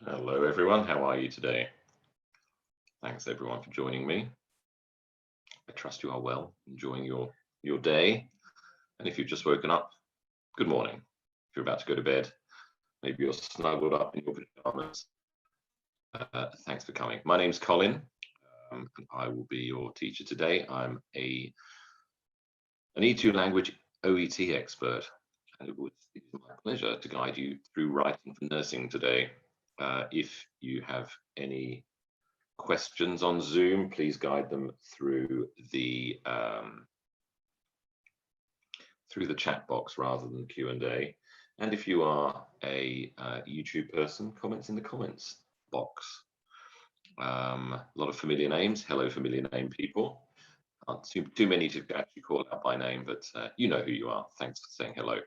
Hello everyone, how are you today? Thanks everyone for joining me. I trust you are well, enjoying your day. And if you've just woken up, good morning. If you're about to go to bed, maybe you're snuggled up in your pajamas. Thanks for coming. My name's Colin, and I will be your teacher today. I'm an E2 language OET expert, and it is my pleasure to guide you through writing for nursing today. If you have any questions on Zoom, please guide them through the chat box rather than Q&A. And if you are a YouTube person, comments in the comments box. A lot of familiar names. Hello, familiar name people. Too many to actually call out by name, but you know who you are. Thanks for saying hello.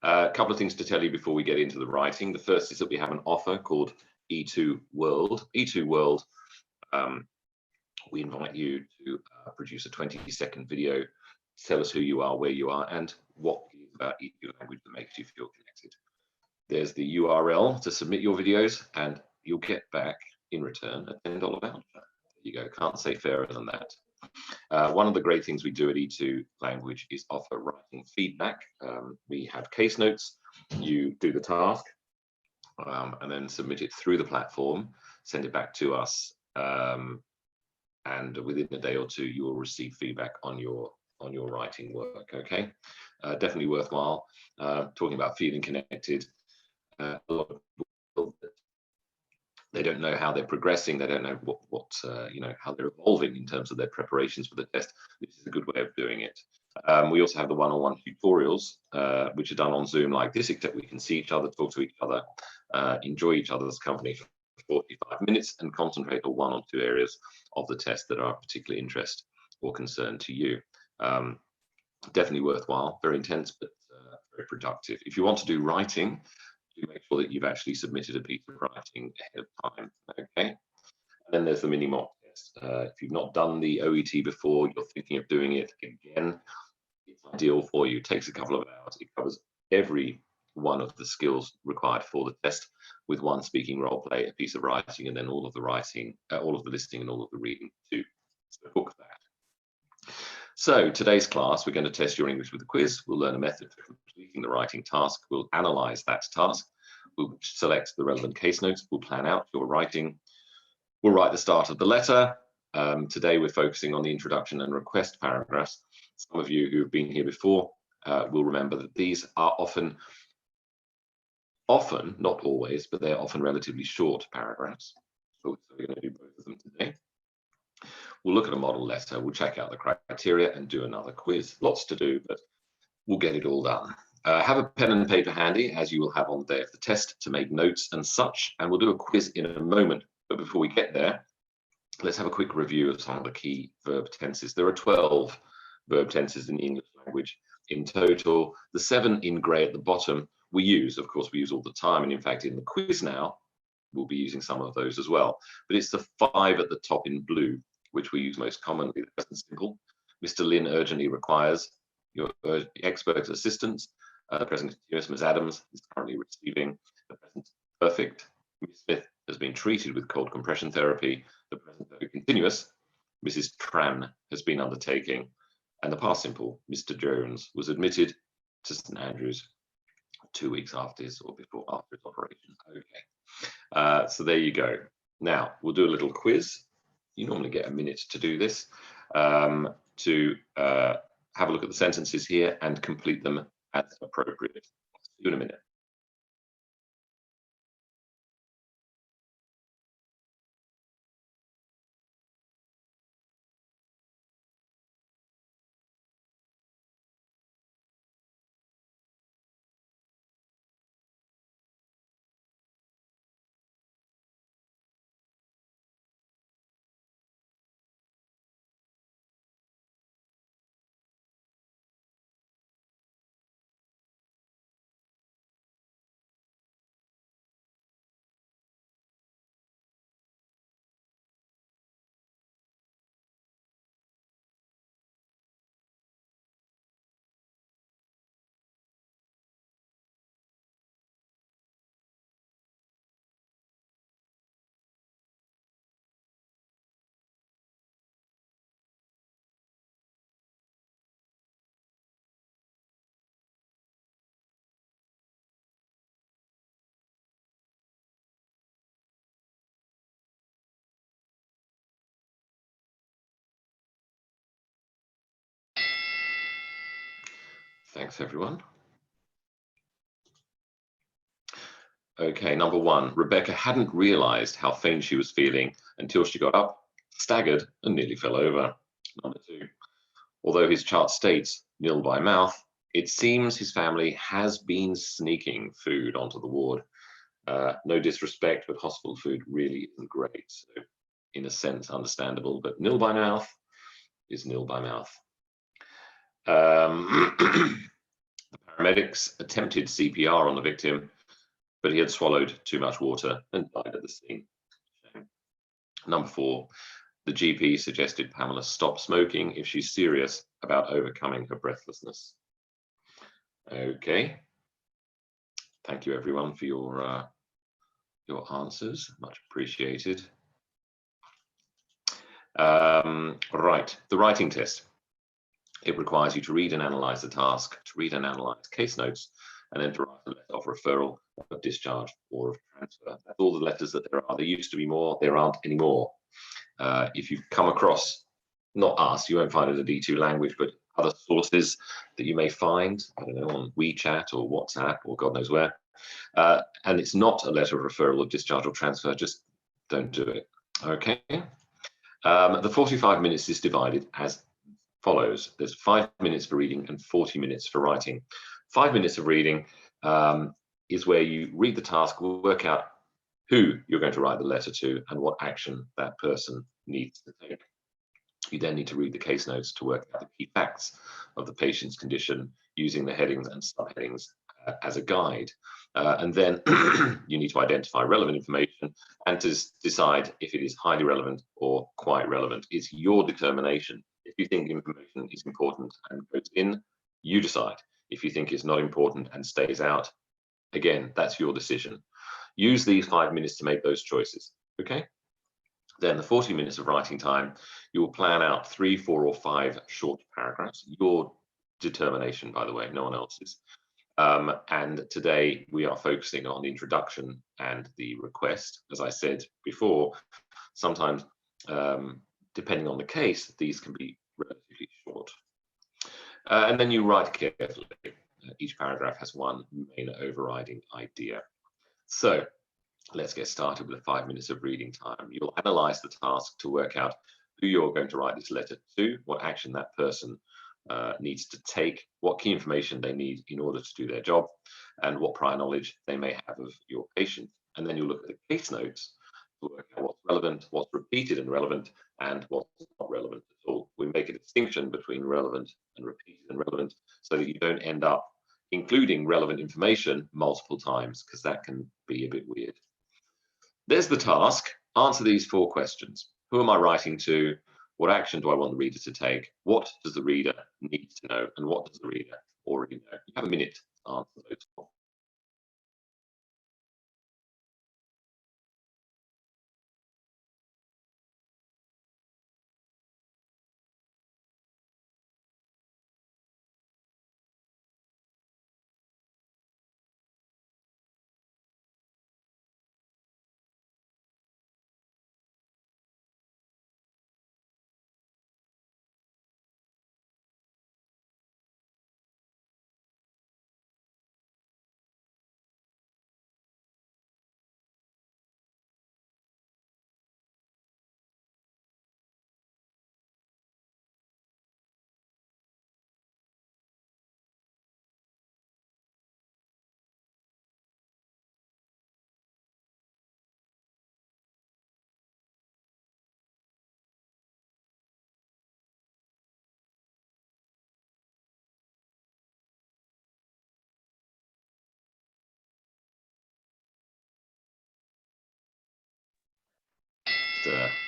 A couple of things to tell you before we get into the writing. The first is that we have an offer called E2 World. E2 World, we invite you to produce a 20-second video, tell us who you are, where you are, and what it is about E2 language that makes you feel connected. There's the URL to submit your videos, and you'll get back in return a $10 voucher. There you go, can't say fairer than that. One of the great things we do at E2 Language is offer writing feedback. We have case notes, you do the task, and then submit it through the platform, send it back to us, and within a day or two, you will receive feedback on your writing work. Okay, definitely worthwhile. Talking about feeling connected, a lot of people, they don't know how they're progressing. They don't know what how they're evolving in terms of their preparations for the test. This is a good way of doing it. We also have the one-on-one tutorials, which are done on Zoom like this, except we can see each other, talk to each other, enjoy each other's company for 45 minutes and concentrate on one or two areas of the test that are of particular interest or concern to you. Definitely worthwhile, very intense, but very productive. If you want to do writing, do make sure that you've actually submitted a piece of writing ahead of time. Okay. And then there's the mini mock test. If you've not done the OET before, you're thinking of doing it again, it's ideal for you. It takes a couple of hours. It covers every one of the skills required for the test, with one speaking role play, a piece of writing, and then all of the writing, all of the listening, and all of the reading too. So book that. So today's class, we're going to test your English with a quiz. We'll learn a method for completing the writing task. We'll analyze that task. We'll select the relevant case notes. We'll plan out your writing. We'll write the start of the letter. Today we're focusing on the introduction and request paragraphs. Some of you who have been here before will remember that these are often, not always, but they're often relatively short paragraphs. So we're going to do both of them today. We'll look at a model letter, we'll check out the criteria and do another quiz. Lots to do, but we'll get it all done. Have a pen and paper handy, as you will have on the day of the test, to make notes and such, and we'll do a quiz in a moment. But before we get there, let's have a quick review of some of the key verb tenses. There are 12 verb tenses in the English language in total. The 7 in grey at the bottom we use, of course, we use all the time, and in fact in the quiz now, we'll be using some of those as well. But it's the 5 at the top in blue, which we use most commonly. The present simple, Mr. Lin urgently requires your expert assistance. The present continuous, Ms. Adams is currently receiving. The present perfect, Ms. Smith has been treated with cold compression therapy. The present perfect continuous, Mrs. Tran has been undertaking. And the past simple, Mr. Jones was admitted to St. Andrews 2 weeks after his operation. Okay, so there you go. Now we'll do a little quiz. You normally get a minute to do this, to have a look at the sentences here and complete them as appropriate. See you in a minute. Thanks, everyone. Okay, number one, Rebecca hadn't realized how faint she was feeling until she got up, staggered, and nearly fell over. Number two, although his chart states nil by mouth, it seems his family has been sneaking food onto the ward. No disrespect, but hospital food really isn't great. So in a sense, understandable, but nil by mouth is nil by mouth. The paramedics attempted CPR on the victim, but he had swallowed too much water and died at the scene. Number four, the GP suggested Pamela stop smoking if she's serious about overcoming her breathlessness. Okay. Thank you, everyone, for your answers. Much appreciated. Right, the writing test. It requires you to read and analyze the task, to read and analyze case notes, and then to write a letter of referral, of discharge, or of transfer. That's all the letters that there are. There used to be more, there aren't anymore. If you've come across, not us, you won't find it a D2 language, but other sources that you may find, I don't know, on WeChat or WhatsApp or God knows where, and it's not a letter of referral or discharge or transfer, just don't do it. Okay. The 45 minutes is divided as follows. There's 5 minutes for reading and 40 minutes for writing. 5 minutes of reading is where you read the task, work out who you're going to write the letter to and what action that person needs to take. You then need to read the case notes to work out the key facts of the patient's condition using the headings and subheadings as a guide. And then you need to identify relevant information and to decide if it is highly relevant or quite relevant. It's your determination. If you think information is important and goes in, you decide. If you think it's not important and stays out, again, that's your decision. Use these 5 minutes to make those choices, okay? Then the 40 minutes of writing time, you will plan out 3, 4, or 5 short paragraphs. Your determination, by the way, no one else's. And today we are focusing on the introduction and the request. As I said before, sometimes, depending on the case, these can be relatively short. And then you write carefully. Each paragraph has one main overriding idea. So let's get started with the 5 minutes of reading time. You'll analyze the task to work out who you're going to write this letter to, what action that person needs to take, what key information they need in order to do their job, and what prior knowledge they may have of your patient. And then you'll look at the case notes to work out what's relevant, what's repeated and relevant, and what's not relevant at all. We make a distinction between relevant and repeated and relevant so that you don't end up including relevant information multiple times, because that can be a bit weird. There's the task. Answer these 4 questions. Who am I writing to? What action do I want the reader to take? What does the reader need to know? And what does the reader already know? You have a minute to answer those 4.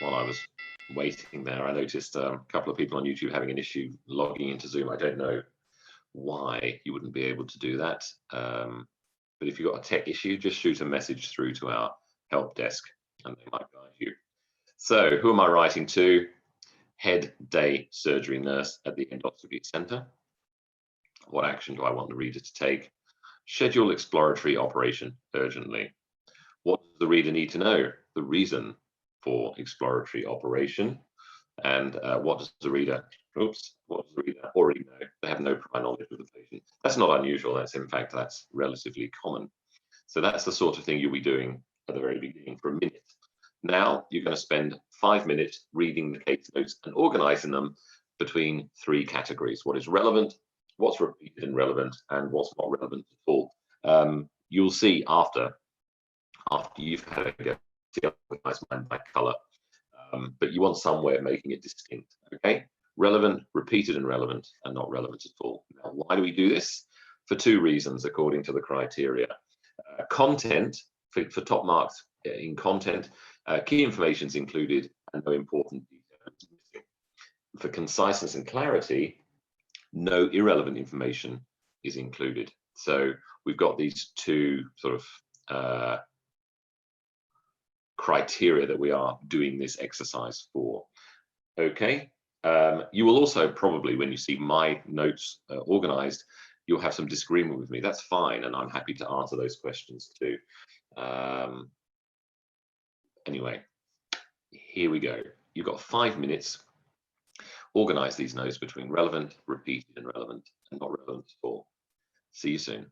While I was waiting there, I noticed a couple of people on YouTube having an issue logging into Zoom. I don't know why you wouldn't be able to do that. But if you've got a tech issue, just shoot a message through to our help desk and they might guide you. So who am I writing to? Head day surgery nurse at the endoscopy center. What action do I want the reader to take? Schedule exploratory operation urgently. What does the reader need to know? The reason for exploratory operation. And what does the reader, what does the reader already know? They have no prior knowledge of the patient. That's not unusual. That's relatively common. So that's the sort of thing you'll be doing at the very beginning for a minute. Now you're going to spend 5 minutes reading the case notes and organizing them between 3 categories: what is relevant, what's repeated and relevant, and what's not relevant at all. You'll see after you've had a go to organize mine by color, but you want some way of making it distinct. Okay, relevant, repeated and relevant, and not relevant at all. Now, why do we do this? For 2 reasons, according to the criteria. Content, for top marks in content, key information is included and no important detail is missing. For conciseness and clarity, no irrelevant information is included. So we've got these 2 sort of criteria that we are doing this exercise for. Okay, you will also probably, when you see my notes organized, you'll have some disagreement with me. That's fine, and I'm happy to answer those questions too. Anyway, here we go. You've got 5 minutes. Organize these notes between relevant, repeated, and relevant, and not relevant at all. See you soon.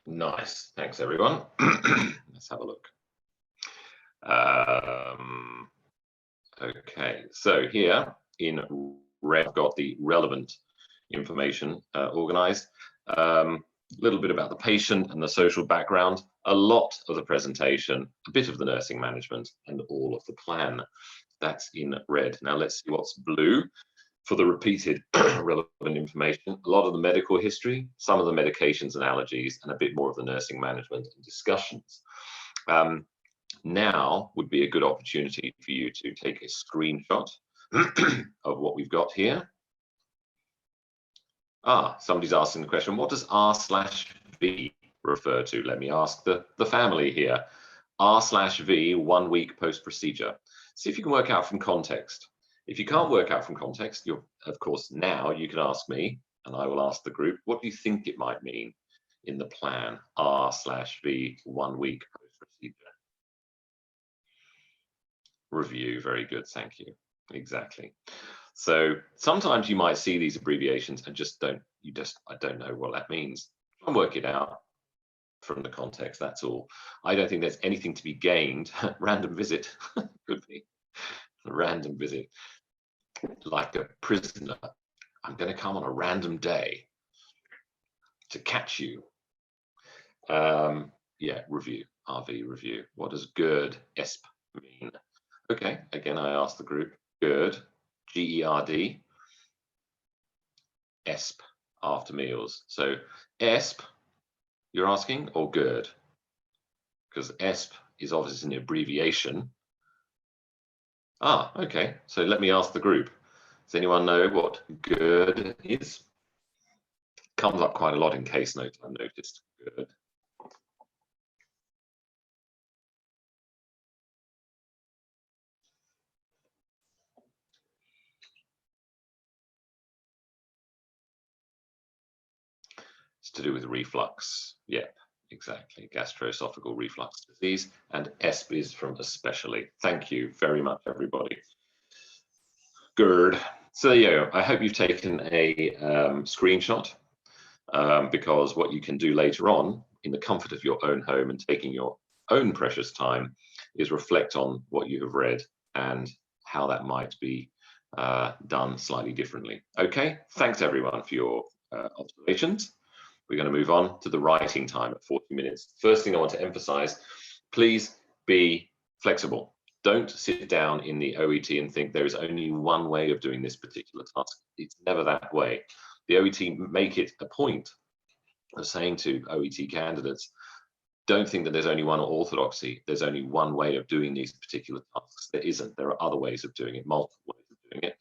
Nice. Thanks, everyone. Let's have a look. Okay, so here in red, I've got the relevant information organized. A little bit about the patient and the social background, a lot of the presentation, a bit of the nursing management, and all of the plan. That's in red. Now let's see what's blue. For the repeated relevant information, a lot of the medical history, some of the medications and allergies, and a bit more of the nursing management and discussions. Now would be a good opportunity for you to take a screenshot of what we've got here. Somebody's asking the question, what does R/V refer to? Let me ask the family here. R/V, 1 week post-procedure. See if you can work out from context. If you can't work out from context, of course, now you can ask me, and I will ask the group, what do you think it might mean in the plan, R/V, 1 week post-procedure? Review, very good, thank you. Exactly. So sometimes you might see these abbreviations and I don't know what that means. Try and work it out from the context, that's all. I don't think there's anything to be gained. Random visit could be a random visit. Like a prisoner, I'm going to come on a random day to catch you. Yeah, review, RV, review. What does GERD, ESP mean? Okay, again, I asked the group, GERD, GERD, ESP, after meals. So ESP, you're asking, or GERD? Because ESP is obviously an abbreviation. Okay, so let me ask the group. Does anyone know what GERD is? Comes up quite a lot in case notes, I've noticed. GERD. It's to do with reflux. Yep, exactly. Gastroesophageal reflux disease. And ESP is from especially. Thank you very much, everybody. GERD. So there you go. I hope you've taken a screenshot because what you can do later on in the comfort of your own home and taking your own precious time is reflect on what you have read and how that might be done slightly differently. Okay, thanks everyone for your observations. We're going to move on to the writing time at 40 minutes. First thing I want to emphasize, please be flexible. Don't sit down in the OET and think there is only one way of doing this particular task. It's never that way. The OET make it a point of saying to OET candidates, don't think that there's only one orthodoxy. There's only one way of doing these particular tasks. There isn't. There are other ways of doing it, multiple ways of doing it.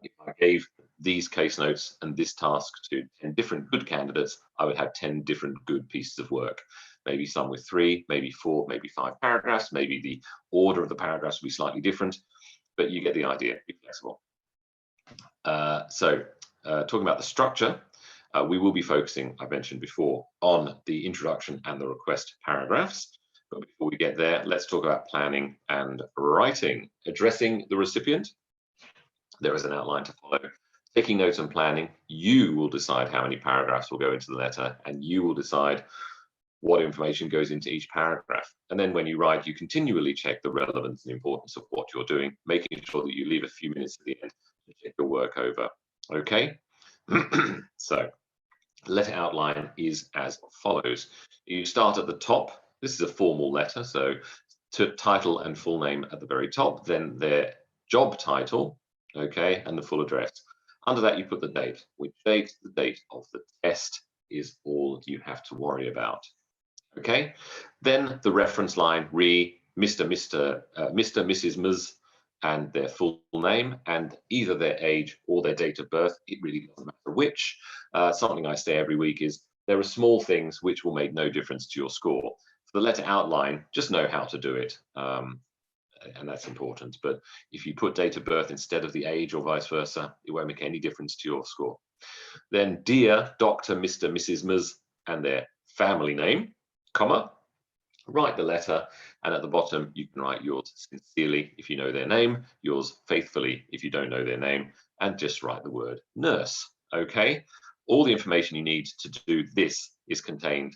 If I gave these case notes and this task to 10 different good candidates, I would have 10 different good pieces of work. Maybe some with 3, maybe 4, maybe 5 paragraphs. Maybe the order of the paragraphs will be slightly different, but you get the idea. Be flexible. Talking about the structure, we will be focusing, I mentioned before, on the introduction and the request paragraphs. But before we get there, let's talk about planning and writing. Addressing the recipient, there is an outline to follow. Taking notes and planning, you will decide how many paragraphs will go into the letter, and you will decide what information goes into each paragraph. And then when you write, you continually check the relevance and importance of what you're doing, making sure that you leave a few minutes at the end to check your work over. Okay? So, letter outline is as follows. You start at the top. This is a formal letter, so title and full name at the very top, then their job title, okay, and the full address. Under that, you put the date. Which date? The date of the test is all you have to worry about. Okay, then the reference line, Mr., Mrs., Ms., and their full name, and either their age or their date of birth. It really doesn't matter which. Something I say every week is there are small things which will make no difference to your score. For the letter outline, just know how to do it, and that's important. But if you put date of birth instead of the age or vice versa, it won't make any difference to your score. Then, dear Dr., Mr., Mrs., Ms., and their family name, comma, write the letter, and at the bottom you can write yours sincerely if you know their name, yours faithfully if you don't know their name, and just write the word nurse. Okay, all the information you need to do this is contained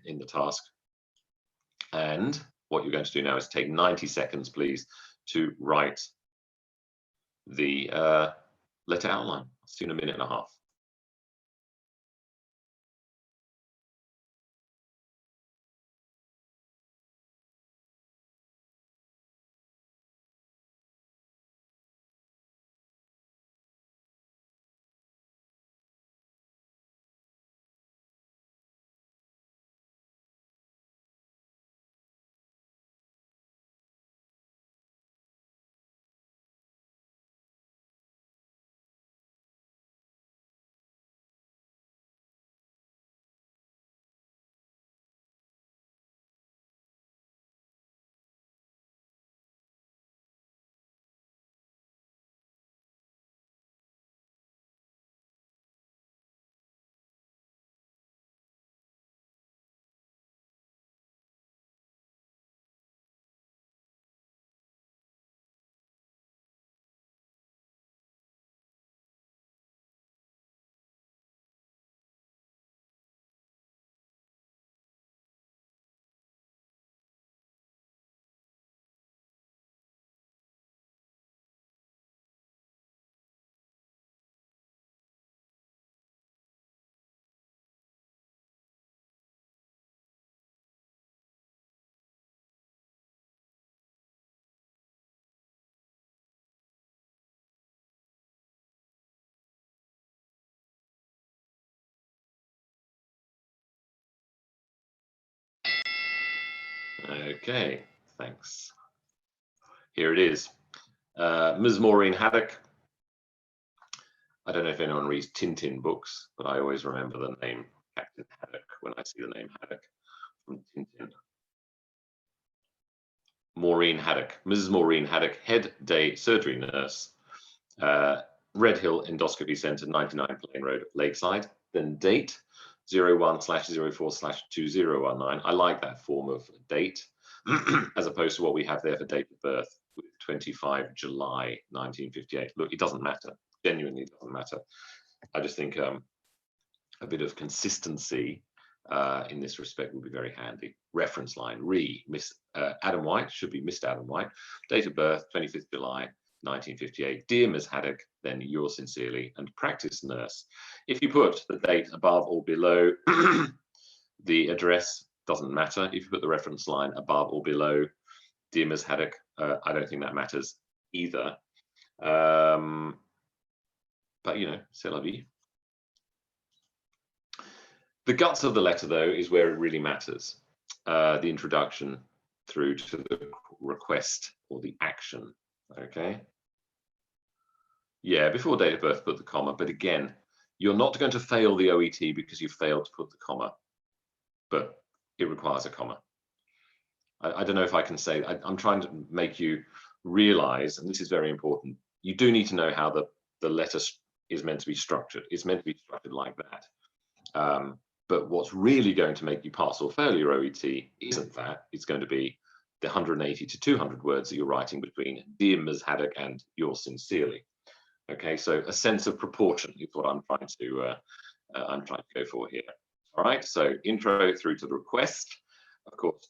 in the task. And what you're going to do now is take 90 seconds, please, to write the letter outline. I'll see you in a minute and a half. Okay, thanks. Here it is. Ms. Maureen Haddock. I don't know if anyone reads Tintin books, but I always remember the name Captain Haddock when I see the name Haddock from Tintin. Maureen Haddock, Mrs. Maureen Haddock, head day surgery nurse, Red Hill Endoscopy Centre, 99 Plain Road, Lakeside. Then date 01/04/2019. I like that form of date as opposed to what we have there for date of birth, 25 July 1958. Look, it doesn't matter. Genuinely doesn't matter. I just think a bit of consistency in this respect would be very handy. Reference line, Miss Adam White, should be Mr. Adam White. Date of birth, 25th July 1958. Dear Ms. Haddock, then yours sincerely, and practice nurse. If you put the date above or below the address, doesn't matter. If you put the reference line above or below Dear Ms. Haddock, I don't think that matters either. But you know, c'est la vie. The guts of the letter, though, is where it really matters. The introduction through to the request or the action. Okay. Yeah, before date of birth, put the comma. But again, you're not going to fail the OET because you failed to put the comma. But it requires a comma. I don't know if I can say. I'm trying to make you realize, and this is very important. You do need to know how the letter is meant to be structured. It's meant to be structured like that. But what's really going to make you pass or fail your OET isn't that. It's going to be the 180 to 200 words that you're writing between Dear Ms. Haddock and yours sincerely. Okay, so a sense of proportion is what I'm trying to go for here. All right, so intro through to the request. Of course,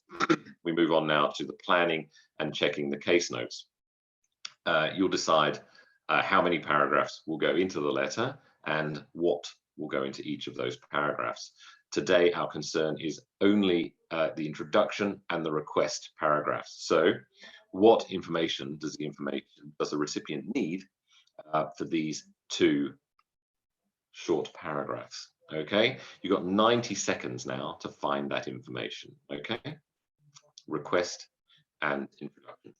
we move on now to the planning and checking the case notes. You'll decide how many paragraphs will go into the letter and what will go into each of those paragraphs. Today, our concern is only the introduction and the request paragraphs. So what information does the recipient need for these two short paragraphs? Okay, you've got 90 seconds now to find that information. Okay, request and introduction.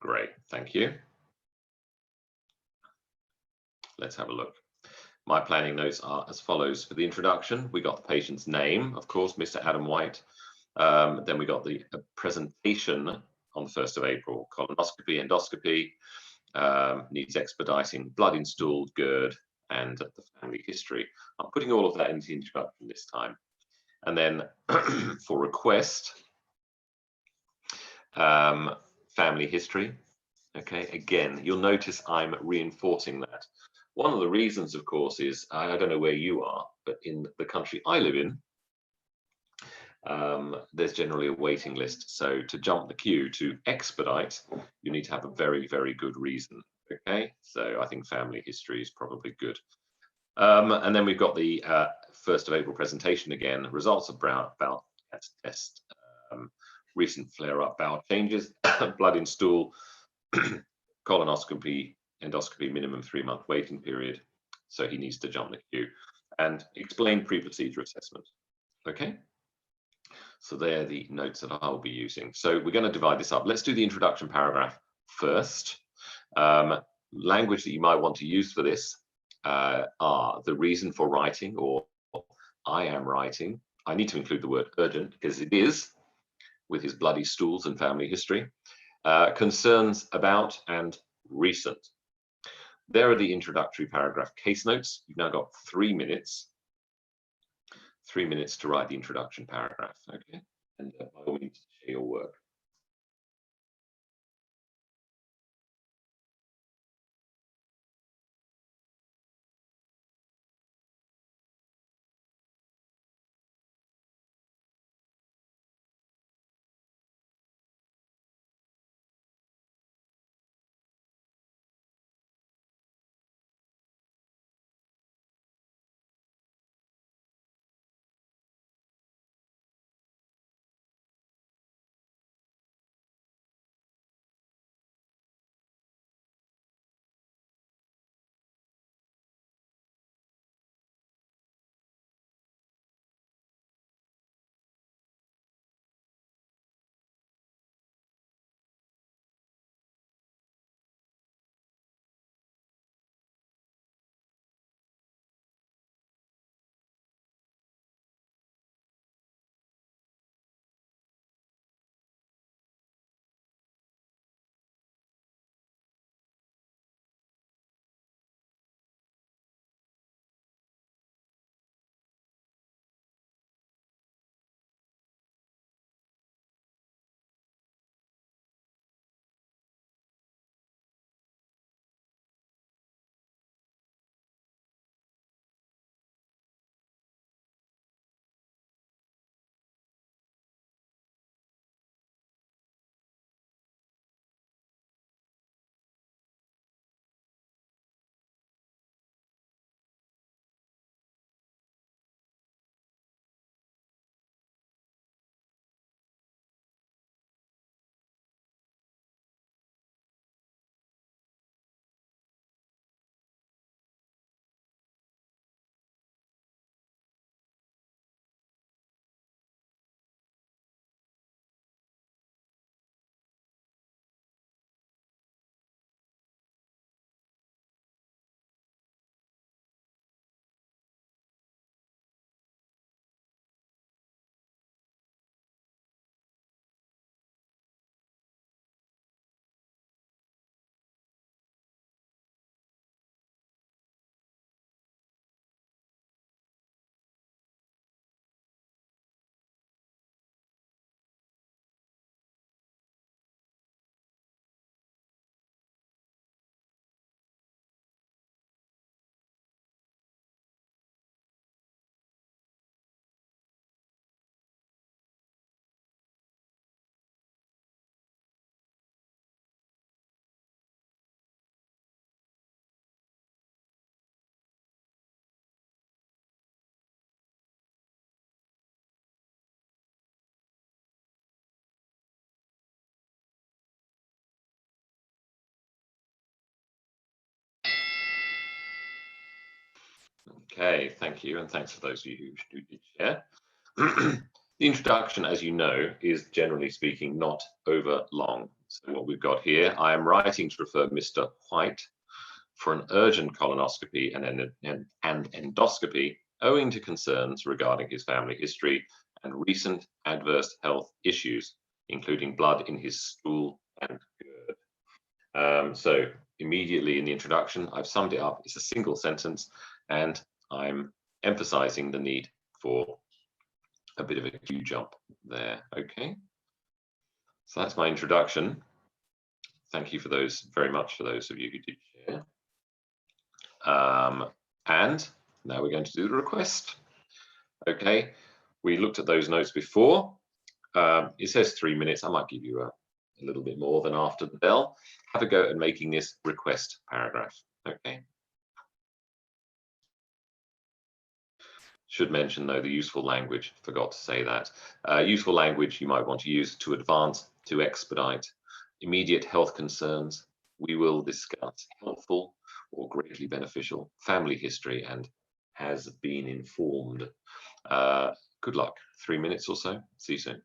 Great, thank you. Let's have a look. My planning notes are as follows. For the introduction, we got the patient's name, of course, Mr. Adam White. Then we got the presentation on the 1st of April, colonoscopy, endoscopy, needs expediting, blood in stool, GERD, and the family history. I'm putting all of that into the introduction this time. And then for request, family history. Okay, again, you'll notice I'm reinforcing that. One of the reasons, of course, is I don't know where you are, but in the country I live in, there's generally a waiting list. So to jump the queue, to expedite, you need to have a very, very good reason. Okay, so I think family history is probably good. And then we've got the 1st of April presentation again, results of bowel test, recent flare-up bowel changes, blood in stool, colonoscopy, endoscopy, minimum 3-month waiting period. So he needs to jump the queue and explain pre-procedure assessment. Okay. So they're the notes that I'll be using. So we're going to divide this up. Let's do the introduction paragraph first. Language that you might want to use for this are the reason for writing, or I am writing. I need to include the word urgent because it is, with his bloody stools and family history. Concerns about and recent. There are the introductory paragraph case notes. You've now got 3 minutes. 3 minutes to write the introduction paragraph. Okay, and by all means, share your work. Okay, thank you, and thanks for those of you who did share. The introduction, as you know, is generally speaking not over long. So what we've got here, I am writing to refer Mr. White for an urgent colonoscopy and endoscopy owing to concerns regarding his family history and recent adverse health issues, including blood in his stool and GERD. So immediately in the introduction, I've summed it up. It's a single sentence, and I'm emphasizing the need for a bit of a Q jump there. Okay. So that's my introduction. Thank you for those very much for those of you who did share. And now we're going to do the request. Okay, we looked at those notes before. It says 3 minutes. I might give you a little bit more than after the bell. Have a go at making this request paragraph. Okay. Should mention though the useful language, forgot to say that. Useful language you might want to use: to advance, to expedite, immediate health concerns, we will discuss, helpful or greatly beneficial, family history, and has been informed. Good luck. 3 minutes or so. See you soon.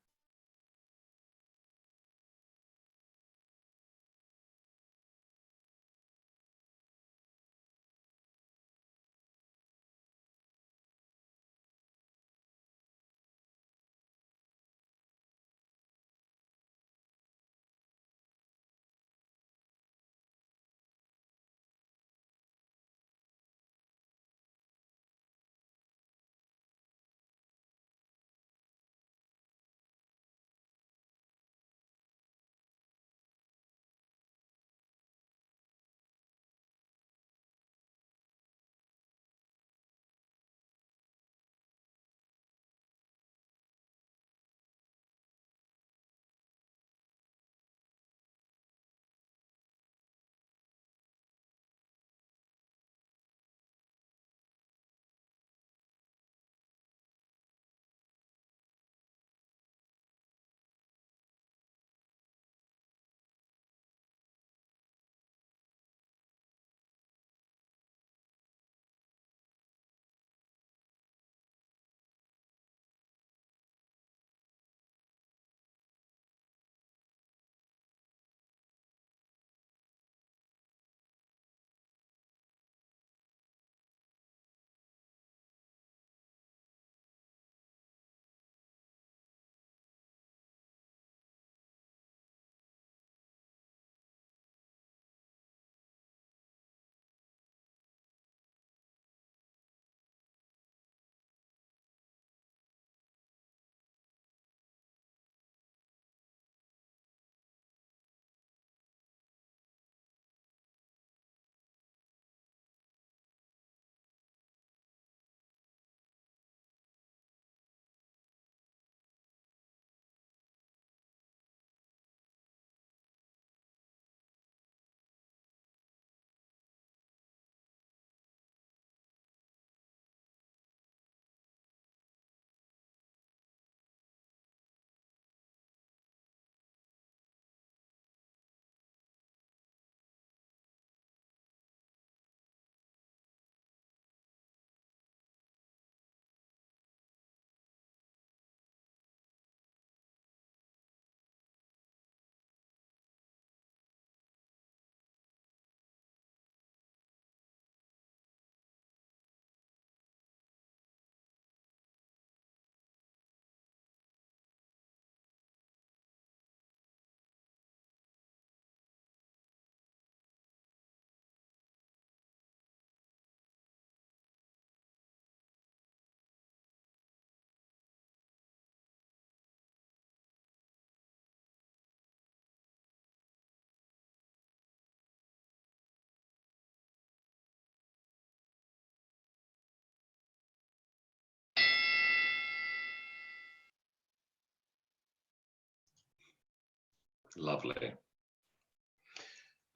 Lovely.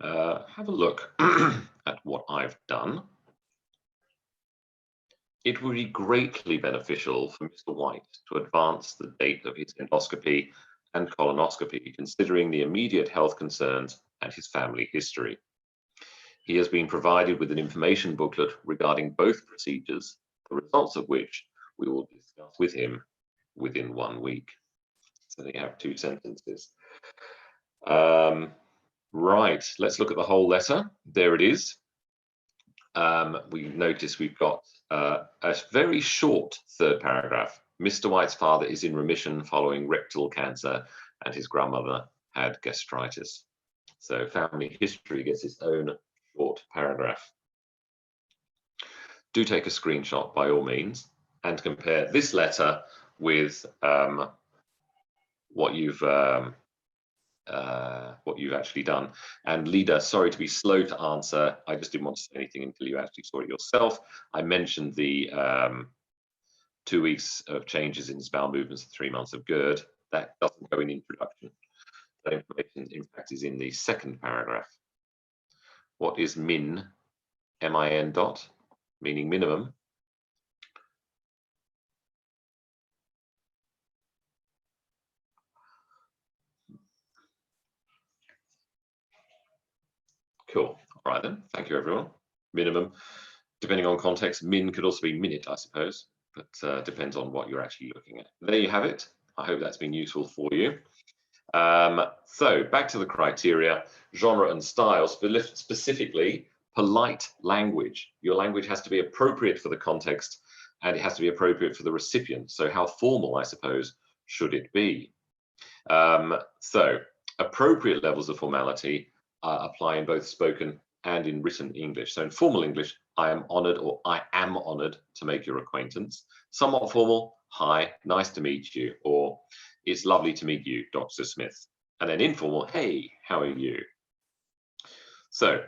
Have a look at what I've done. It would be greatly beneficial for Mr. White to advance the date of his endoscopy and colonoscopy, considering the immediate health concerns and his family history. He has been provided with an information booklet regarding both procedures, the results of which we will discuss with him within 1 week. So they have 2 sentences. Right, let's look at the whole letter. There it is. We notice we've got a very short third paragraph. Mr. White's father is in remission following rectal cancer, and his grandmother had gastritis. So family history gets its own short paragraph. Do take a screenshot by all means and compare this letter with what you've actually done. And Lida, sorry to be slow to answer. I just didn't want to say anything until you actually saw it yourself. I mentioned the 2 weeks of changes in his bowel movements and 3 months of GERD. That doesn't go in the introduction. That information, in fact, is in the second paragraph. What is min? M-I-N dot, meaning minimum. Cool. All right then. Thank you, everyone. Minimum, depending on context, min could also be minute, I suppose, but depends on what you're actually looking at. There you have it. I hope that's been useful for you. So back to the criteria, genre and style, specifically polite language. Your language has to be appropriate for the context and it has to be appropriate for the recipient. So how formal, I suppose, should it be? So appropriate levels of formality apply in both spoken and in written English. So in formal English, I am honored or I am honored to make your acquaintance. Somewhat formal, hi, nice to meet you, or it's lovely to meet you, Dr. Smith. And then informal, hey, how are you? So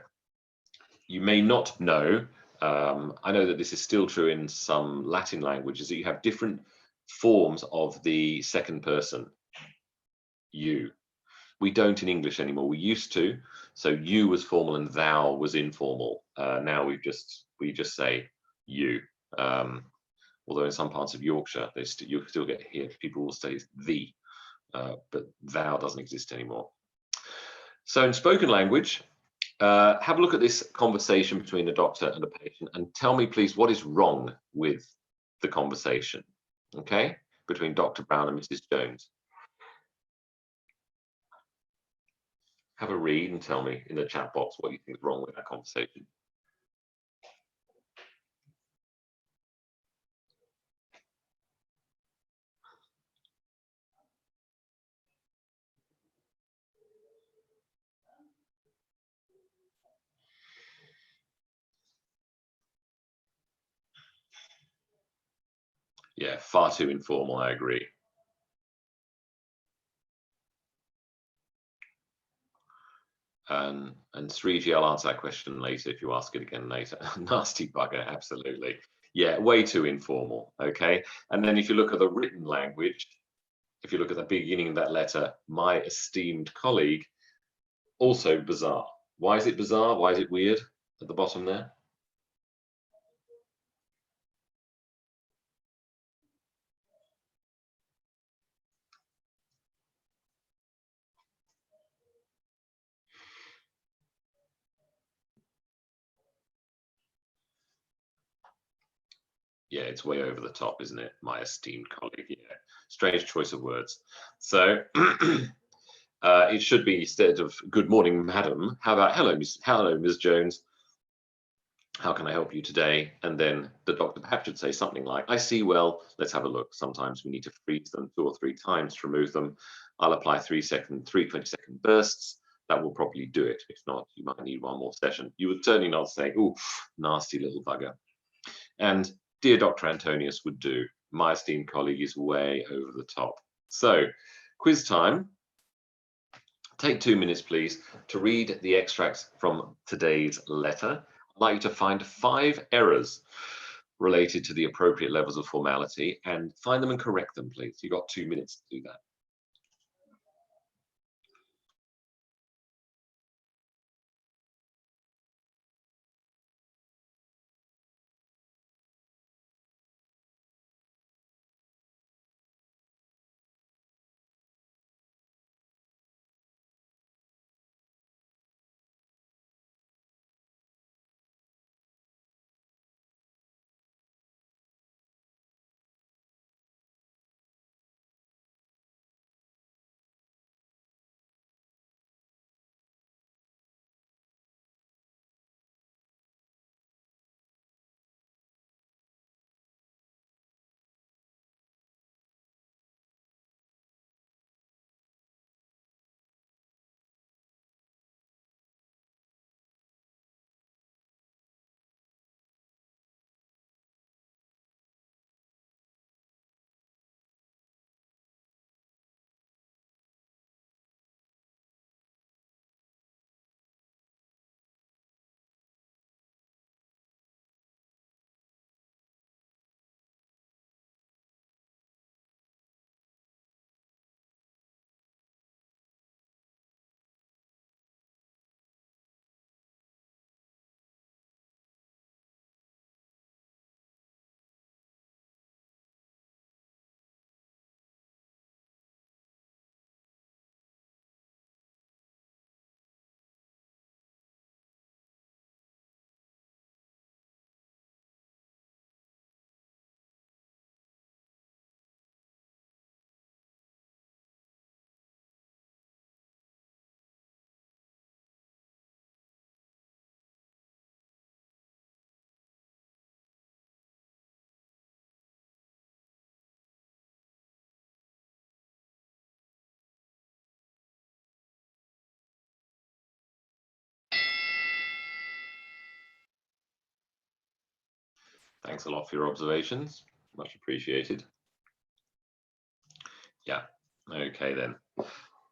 you may not know, I know that this is still true in some Latin languages, that you have different forms of the second person, you. We don't in English anymore. We used to. So you was formal and thou was informal. Now we just say you. Although in some parts of Yorkshire, you still get here people will say the, but thou doesn't exist anymore. So in spoken language, have a look at this conversation between a doctor and a patient, and tell me, please, what is wrong with the conversation? Okay, between Dr. Brown and Mrs. Jones. Have a read and tell me in the chat box what you think is wrong with that conversation. Yeah, far too informal, I agree. And 3G, I'll answer that question later if you ask it again later. Nasty bugger, absolutely. Yeah, way too informal, okay? And then if you look at the written language, if you look at the beginning of that letter, my esteemed colleague, also bizarre. Why is it bizarre? Why is it weird at the bottom there? Yeah, it's way over the top, isn't it? My esteemed colleague. Yeah, strange choice of words. So it should be, instead of good morning, madam, how about hello, Ms. Jones. How can I help you today? And then the doctor perhaps should say something like, I see well, let's have a look. Sometimes we need to freeze them 2 or 3 times to remove them. I'll apply 3 20-second bursts. That will probably do it. If not, you might need 1 more session. You would certainly not say, oh, nasty little bugger. And dear Dr. Antonius would do. My esteemed colleague is way over the top. So, quiz time. Take 2 minutes, please, to read the extracts from today's letter. I'd like you to find 5 errors related to the appropriate levels of formality and find them and correct them, please. You've got 2 minutes to do that. Thanks a lot for your observations. Much appreciated. Yeah. Okay then.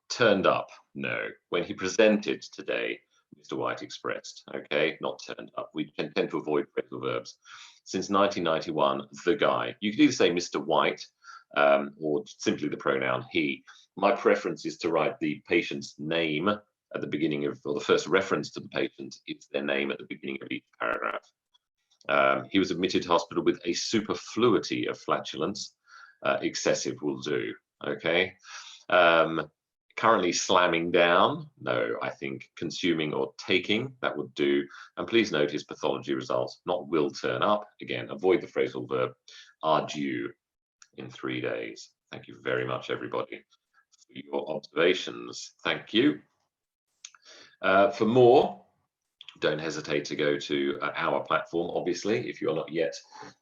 Turned up? No. When he presented today, Mr. White expressed. Okay, not turned up. We tend to avoid phrasal verbs. Since 1991, the guy. You could either say Mr. White or simply the pronoun he. My preference is to write the patient's name at the beginning of, or the first reference to the patient is their name at the beginning of each paragraph. He was admitted to hospital with a superfluity of flatulence. Excessive will do. Okay. Currently slamming down, no, I think consuming or taking, that would do. And please note his pathology results, not will turn up. Again, avoid the phrasal verb, are due in 3 days. Thank you very much, everybody, for your observations. Thank you. For more, don't hesitate to go to our platform, obviously. If you're not yet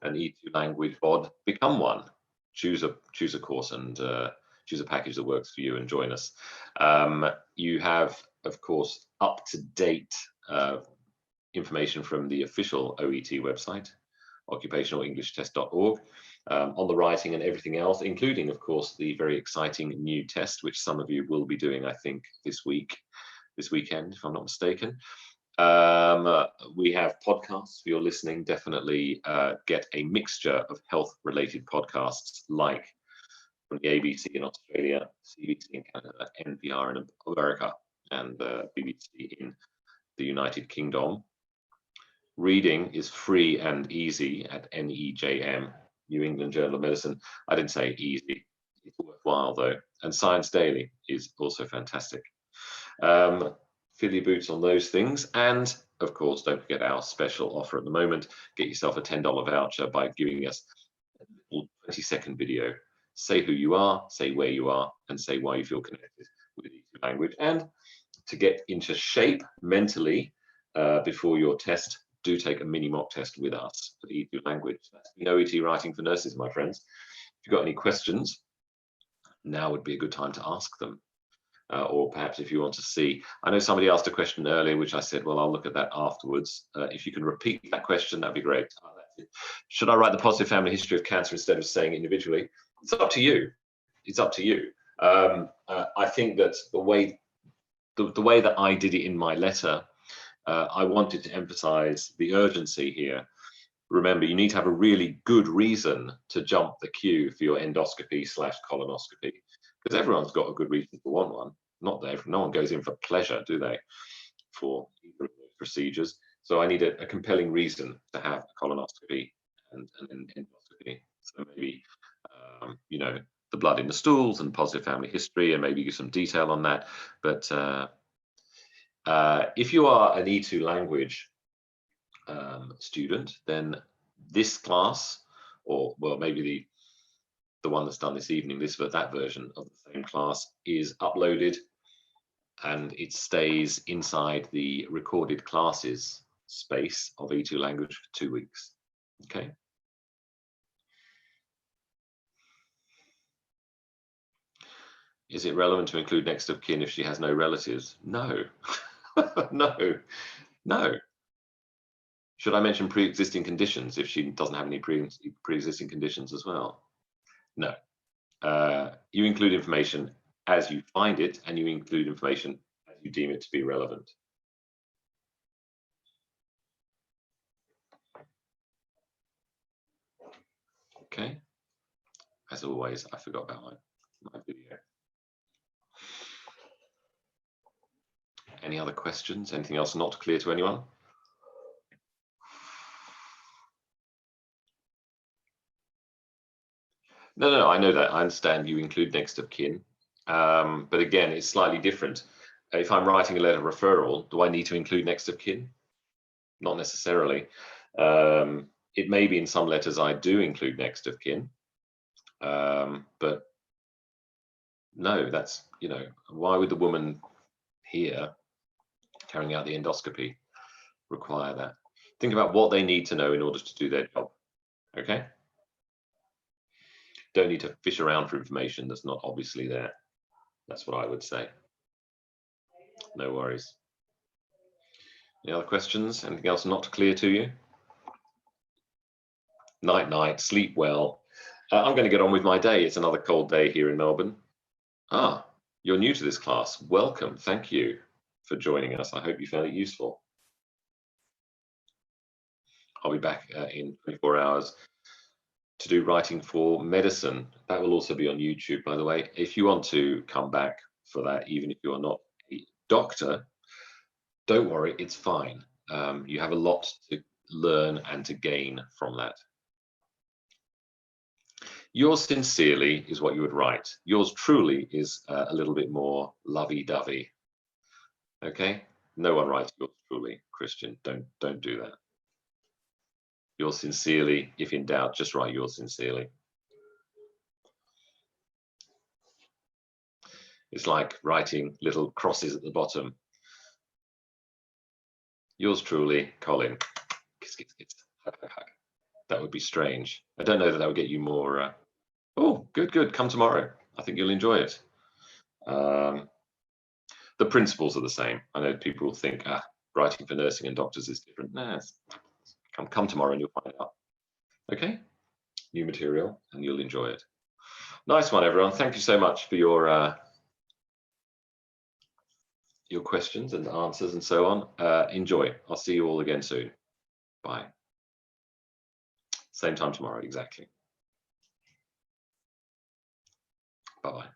an E2 language bod, become one. Choose a course and choose a package that works for you and join us. You have, of course, up-to-date information from the official OET website, occupationalenglish-test.org, on the writing and everything else, including, of course, the very exciting new test, which some of you will be doing, I think, this weekend, if I'm not mistaken. We have podcasts for your listening. Definitely get a mixture of health-related podcasts like from the ABC in Australia, CBC in Canada, NPR in America, and BBC in the United Kingdom. Reading is free and easy at NEJM, New England Journal of Medicine. I didn't say easy. It's worthwhile, though. And Science Daily is also fantastic. Fill your boots on those things. And, of course, don't forget our special offer at the moment. Get yourself a $10 voucher by giving us a little 20-second video. Say who you are, say where you are, and say why you feel connected with E2 language. And to get into shape mentally before your test, do take a mini mock test with us for E2 language. That's the OET Writing for Nurses, my friends. If you've got any questions, now would be a good time to ask them. Or perhaps if you want to see, I know somebody asked a question earlier, which I said, well, I'll look at that afterwards. If you can repeat that question, that'd be great. Should I write the positive family history of cancer instead of saying individually? It's up to you. It's up to you. I think that the way that I did it in my letter, I wanted to emphasize the urgency here. Remember, you need to have a really good reason to jump the queue for your endoscopy/colonoscopy, because everyone's got a good reason to want one. Not that no one goes in for pleasure, do they, for either of those procedures? So I need a compelling reason to have a colonoscopy and an endoscopy. So maybe, you know, the blood in the stools and positive family history, and maybe give some detail on that. But if you are an E2 language student, then this class, or well, maybe the one that's done this evening, that version of the same class is uploaded and it stays inside the recorded classes space of E2 language for 2 weeks. Okay. Is it relevant to include next of kin if she has no relatives? No. No. Should I mention pre-existing conditions if she doesn't have any pre-existing conditions as well? No. You include information as you find it, and you include information as you deem it to be relevant. Okay. As always, I forgot about my video. Any other questions? Anything else not clear to anyone? No, I know that. I understand you include next of kin. But again, it's slightly different. If I'm writing a letter of referral, do I need to include next of kin? Not necessarily. It may be in some letters I do include next of kin. But no, that's, you know, why would the woman here carrying out the endoscopy require that? Think about what they need to know in order to do their job. Okay? Don't need to fish around for information that's not obviously there. That's what I would say. No worries. Any other questions? Anything else not clear to you? Night, night, sleep well. I'm going to get on with my day. It's another cold day here in Melbourne. Ah, you're new to this class. Welcome. Thank you for joining us. I hope you found it useful. I'll be back in 24 hours to do writing for medicine. That will also be on YouTube, by the way. If you want to come back for that, even if you are not a doctor, don't worry, it's fine. You have a lot to learn and to gain from that. Yours sincerely is what you would write. Yours truly is a little bit more lovey-dovey. Okay? No one writes yours truly, Christian. Don't do that. Yours sincerely, if in doubt, just write yours sincerely. It's like writing little crosses at the bottom. Yours truly, Colin. Kiss, kiss, kiss. Hug, hug, hug. That would be strange. I don't know that would get you more. Oh, good, good. Come tomorrow. I think you'll enjoy it. The principles are the same. I know people will think, writing for nursing and doctors is different. Nah, come tomorrow and you'll find out. Okay? New material and you'll enjoy it. Nice one, everyone. Thank you so much for your questions and answers and so on. Enjoy. I'll see you all again soon. Bye. Same time tomorrow, exactly. Bye-bye.